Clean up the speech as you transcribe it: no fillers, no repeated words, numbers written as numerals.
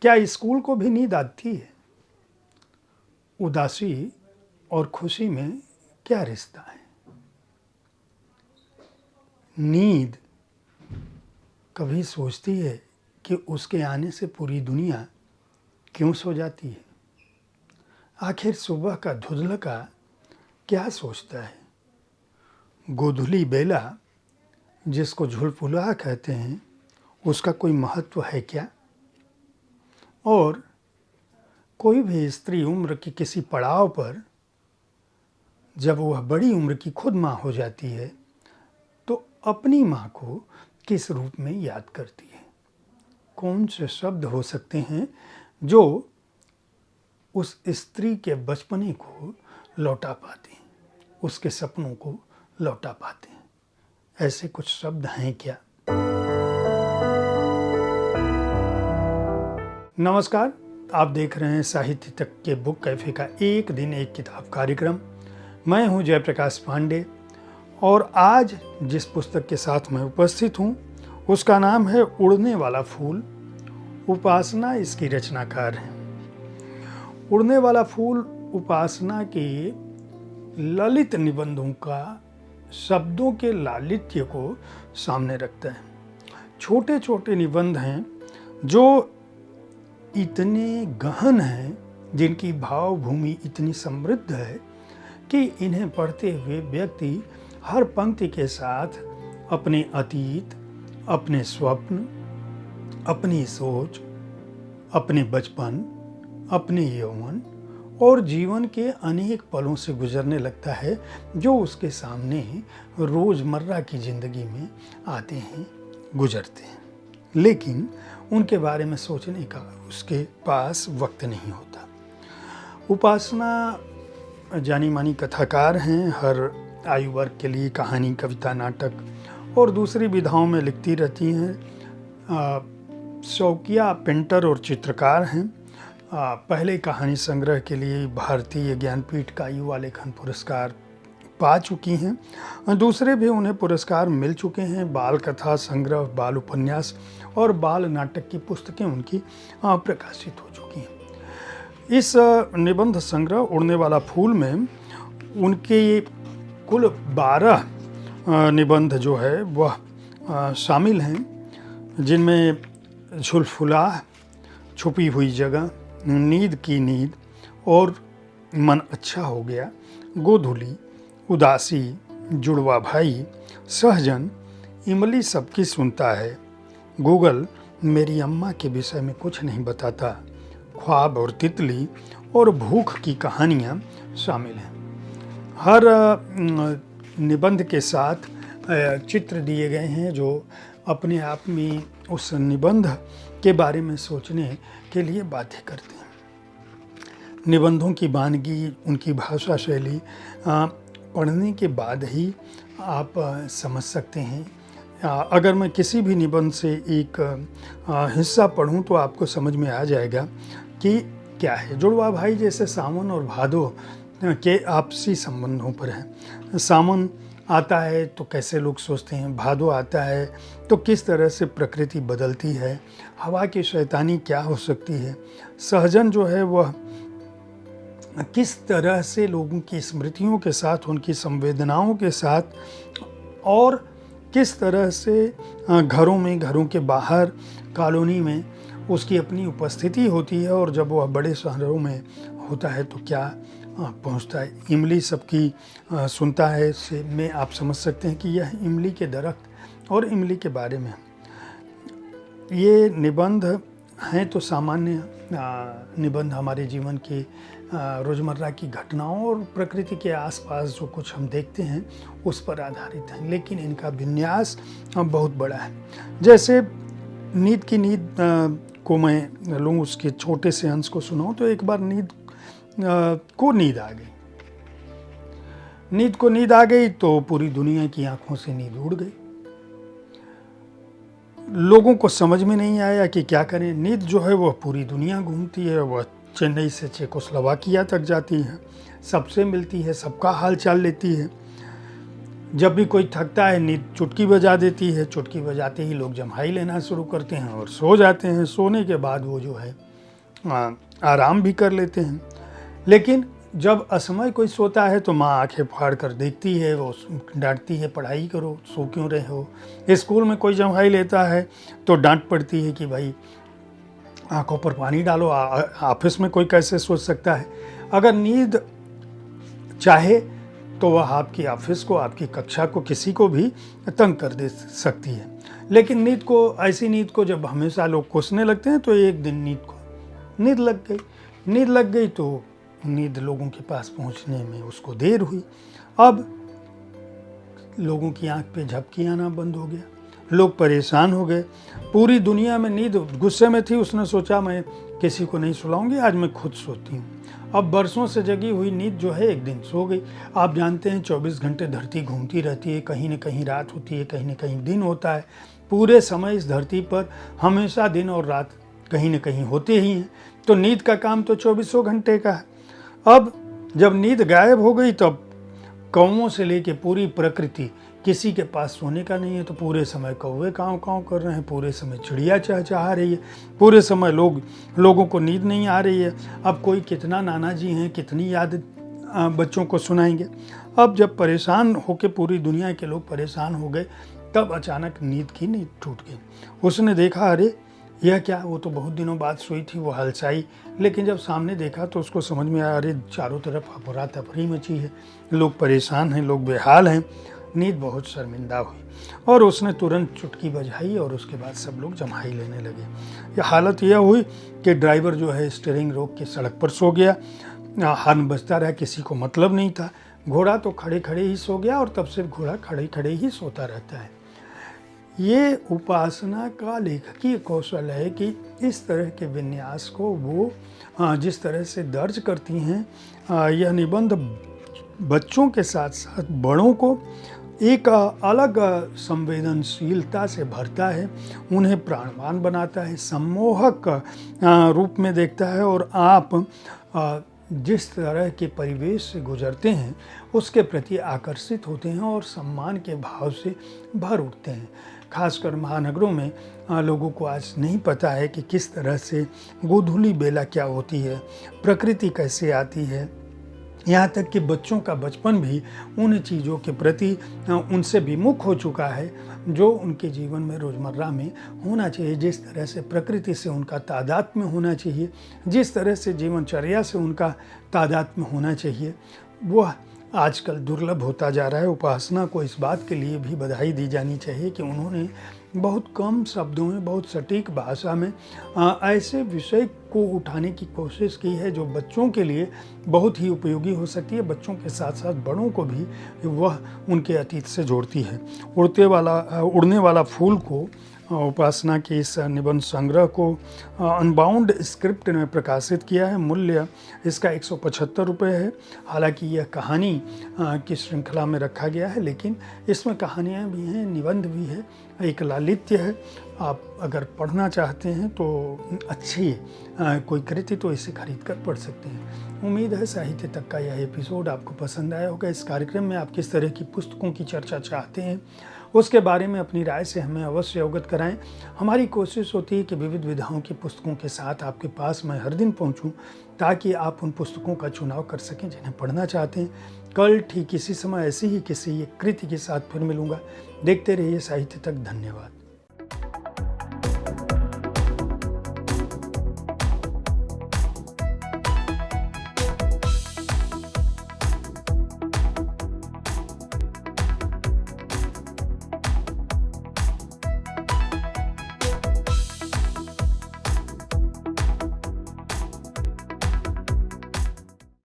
क्या स्कूल को भी नींद आती है? उदासी और खुशी में क्या रिश्ता है? नींद कभी सोचती है कि उसके आने से पूरी दुनिया क्यों सो जाती है? आखिर सुबह का धुंधलका क्या सोचता है? गोधूली बेला जिसको झुलपुला कहते हैं, उसका कोई महत्व है क्या? और कोई भी स्त्री उम्र की किसी पड़ाव पर जब वह बड़ी उम्र की खुद माँ हो जाती है तो अपनी माँ को किस रूप में याद करती है? कौन से शब्द हो सकते हैं जो उस स्त्री के बचपने को लौटा पाते हैं, उसके सपनों को लौटा पाते हैं? ऐसे कुछ शब्द हैं क्या? नमस्कार, आप देख रहे हैं साहित्य तक के बुक कैफे का एक दिन एक किताब कार्यक्रम। मैं हूं जयप्रकाश पांडे और आज जिस पुस्तक के साथ मैं उपस्थित हूं उसका नाम है उड़ने वाला फूल। उपासना इसकी रचनाकार है। उड़ने वाला फूल उपासना के ललित निबंधों का शब्दों के लालित्य को सामने रखता है। छोटे छोटे निबंध हैं जो इतने गहन हैं, जिनकी भावभूमि इतनी समृद्ध है कि इन्हें पढ़ते हुए व्यक्ति हर पंक्ति के साथ अपने अतीत, अपने स्वप्न, अपनी सोच, अपने बचपन, अपने यौवन और जीवन के अनेक पलों से गुजरने लगता है जो उसके सामने रोज़मर्रा की ज़िंदगी में आते हैं, गुजरते हैं, लेकिन उनके बारे में सोचने का उसके पास वक्त नहीं होता। उपासना जानी मानी कथाकार हैं, हर आयु वर्ग के लिए कहानी, कविता, नाटक और दूसरी विधाओं में लिखती रहती हैं। शौकिया पेंटर और चित्रकार हैं। पहले कहानी संग्रह के लिए भारतीय ज्ञानपीठ का युवा लेखन पुरस्कार पा चुकी हैं। दूसरे भी उन्हें पुरस्कार मिल चुके हैं। बाल कथा संग्रह, बाल उपन्यास और बाल नाटक की पुस्तकें उनकी प्रकाशित हो चुकी हैं। इस निबंध संग्रह उड़ने वाला फूल में उनके कुल 12 निबंध जो है वह शामिल हैं, जिनमें झुलफुला, छुपी हुई जगह, नींद की नींद और मन अच्छा हो गया, गोधूली, उदासी, जुड़वा भाई, सहजन, इमली सबकी सुनता है, गूगल मेरी अम्मा के विषय में कुछ नहीं बताता, ख्वाब और तितली और भूख की कहानियाँ शामिल हैं। हर निबंध के साथ चित्र दिए गए हैं जो अपने आप में उस निबंध के बारे में सोचने के लिए बाध्य करते हैं। निबंधों की वानगी, उनकी भाषा शैली पढ़ने के बाद ही आप समझ सकते हैं। अगर मैं किसी भी निबंध से एक हिस्सा पढ़ूं तो आपको समझ में आ जाएगा कि क्या है। जुड़वा भाई जैसे सावन और भादो के आपसी संबंधों पर है। सावन आता है तो कैसे लोग सोचते हैं, भादो आता है तो किस तरह से प्रकृति बदलती है, हवा की शैतानी क्या हो सकती है, सहजन जो है वह किस तरह से लोगों की स्मृतियों के साथ, उनकी संवेदनाओं के साथ और किस तरह से घरों में, घरों के बाहर, कॉलोनी में उसकी अपनी उपस्थिति होती है और जब वह बड़े शहरों में होता है तो क्या पहुंचता है। इमली सबकी सुनता है से में आप समझ सकते हैं कि यह इमली के दरख्त और इमली के बारे में। ये निबंध हैं तो सामान्य निबंध हमारे जीवन के रोज़मर्रा की घटनाओं और प्रकृति के आसपास जो कुछ हम देखते हैं उस पर आधारित हैं, लेकिन इनका विन्यास बहुत बड़ा है। जैसे नींद की नींद को मैं लूँ, उसके छोटे से अंश को सुनाऊँ तो एक बार नींद को नींद आ गई। नींद को नींद आ गई तो पूरी दुनिया की आंखों से नींद उड़ गई। लोगों को समझ में नहीं आया कि क्या करें। नींद जो है वह पूरी दुनिया घूमती है, वह चेन्नई से चेकोस्लोवाकिया तक जाती है, सबसे मिलती है, सबका हाल चाल लेती है। जब भी कोई थकता है नींद चुटकी बजा देती है, चुटकी बजाते ही लोग जम्हाई लेना शुरू करते हैं और सो जाते हैं। सोने के बाद वो जो है आराम भी कर लेते हैं। लेकिन जब असमय कोई सोता है तो माँ आंखें फाड़ कर देखती है, वो डांटती है, पढ़ाई करो, सो क्यों रहे हो। स्कूल में कोई जम्हाई लेता है तो डांट पड़ती है कि भाई आंखों पर पानी डालो। ऑफिस में कोई कैसे सोच सकता है। अगर नींद चाहे तो वह आपकी ऑफिस को, आपकी कक्षा को, किसी को भी तंग कर दे सकती है। लेकिन ऐसी नींद को जब हमेशा लोग कोसने लगते हैं तो एक दिन नींद लग गई तो नींद लोगों के पास पहुंचने में उसको देर हुई। अब लोगों की आंख पे झपकी आना बंद हो गया, लोग परेशान हो गए। पूरी दुनिया में नींद गुस्से में थी, उसने सोचा मैं किसी को नहीं सुलाऊंगी, आज मैं खुद सोती हूँ। अब बरसों से जगी हुई नींद जो है एक दिन सो गई। आप जानते हैं 24 घंटे धरती घूमती रहती है, कहीं न कहीं रात होती है, कहीं न कहीं दिन होता है। पूरे समय इस धरती पर हमेशा दिन और रात कहीं न कहीं होते ही हैं। तो नींद का काम तो 24 घंटे का है। अब जब नींद गायब हो गई तब कौवों से लेके पूरी प्रकृति, किसी के पास सोने का नहीं है तो पूरे समय कौवे काँव काँव कर रहे हैं, पूरे समय चिड़िया चहचहा रही है, पूरे समय लोगों को नींद नहीं आ रही है। अब कोई कितना नाना जी हैं, कितनी याद बच्चों को सुनाएंगे। अब जब परेशान होके पूरी दुनिया के लोग परेशान हो गए तब अचानक नींद की नींद टूट गई। उसने देखा, अरे यह क्या, वो तो बहुत दिनों बाद सोई थी, वो हलसाई। लेकिन जब सामने देखा तो उसको समझ में आया, अरे चारों तरफ अफरा तफरी मची है, लोग परेशान हैं, लोग बेहाल हैं। नींद बहुत शर्मिंदा हुई और उसने तुरंत चुटकी बजाई और उसके बाद सब लोग जम्हाई लेने लगे। यह हालत यह हुई कि ड्राइवर जो है स्टीयरिंग रोक के सड़क पर सो गया, हॉर्न बजता रहा, किसी को मतलब नहीं था। घोड़ा तो खड़े खड़े ही सो गया और तब से घोड़ा खड़े खड़े ही सोता रहता है। ये उपासना का लेखकीय कौशल है कि इस तरह के विन्यास को वो जिस तरह से दर्ज करती हैं, यह निबंध बच्चों के साथ साथ बड़ों को एक अलग संवेदनशीलता से भरता है, उन्हें प्राणवान बनाता है, सम्मोहक रूप में देखता है और आप जिस तरह के परिवेश से गुजरते हैं उसके प्रति आकर्षित होते हैं और सम्मान के भाव से भर उठते हैं। खासकर महानगरों में लोगों को आज नहीं पता है कि किस तरह से गोधूली बेला क्या होती है, प्रकृति कैसे आती है। यहाँ तक कि बच्चों का बचपन भी उन चीज़ों के प्रति उनसे विमुख हो चुका है जो उनके जीवन में रोज़मर्रा में होना चाहिए। जिस तरह से प्रकृति से उनका तादात्म्य होना चाहिए, जिस तरह से जीवनचर्या से उनका तादात्म्य होना चाहिए, वह आजकल दुर्लभ होता जा रहा है। उपासना को इस बात के लिए भी बधाई दी जानी चाहिए कि उन्होंने बहुत कम शब्दों में, बहुत सटीक भाषा में ऐसे विषय को उठाने की कोशिश की है जो बच्चों के लिए बहुत ही उपयोगी हो सकती है। बच्चों के साथ साथ बड़ों को भी वह उनके अतीत से जोड़ती है। उड़ने वाला फूल को उपासना के इस निबंध संग्रह को अनबाउंड स्क्रिप्ट में प्रकाशित किया है। मूल्य इसका 175 रुपये है। हालांकि यह कहानी की श्रृंखला में रखा गया है, लेकिन इसमें कहानियाँ भी हैं, निबंध भी है, एक लालित्य है। आप अगर पढ़ना चाहते हैं तो अच्छी कोई कृति तो इसे खरीद कर पढ़ सकते हैं। उम्मीद है साहित्य तक का यह एपिसोड आपको पसंद आया होगा। इस कार्यक्रम में आप किस तरह की पुस्तकों की चर्चा चाहते हैं उसके बारे में अपनी राय से हमें अवश्य अवगत कराएं। हमारी कोशिश होती है कि विविध विधाओं की पुस्तकों के साथ आपके पास मैं हर दिन पहुंचूं ताकि आप उन पुस्तकों का चुनाव कर सकें जिन्हें पढ़ना चाहते हैं। कल ठीक इसी समय ऐसी ही किसी एक कृति के साथ फिर मिलूंगा। देखते रहिए साहित्य तक। धन्यवाद।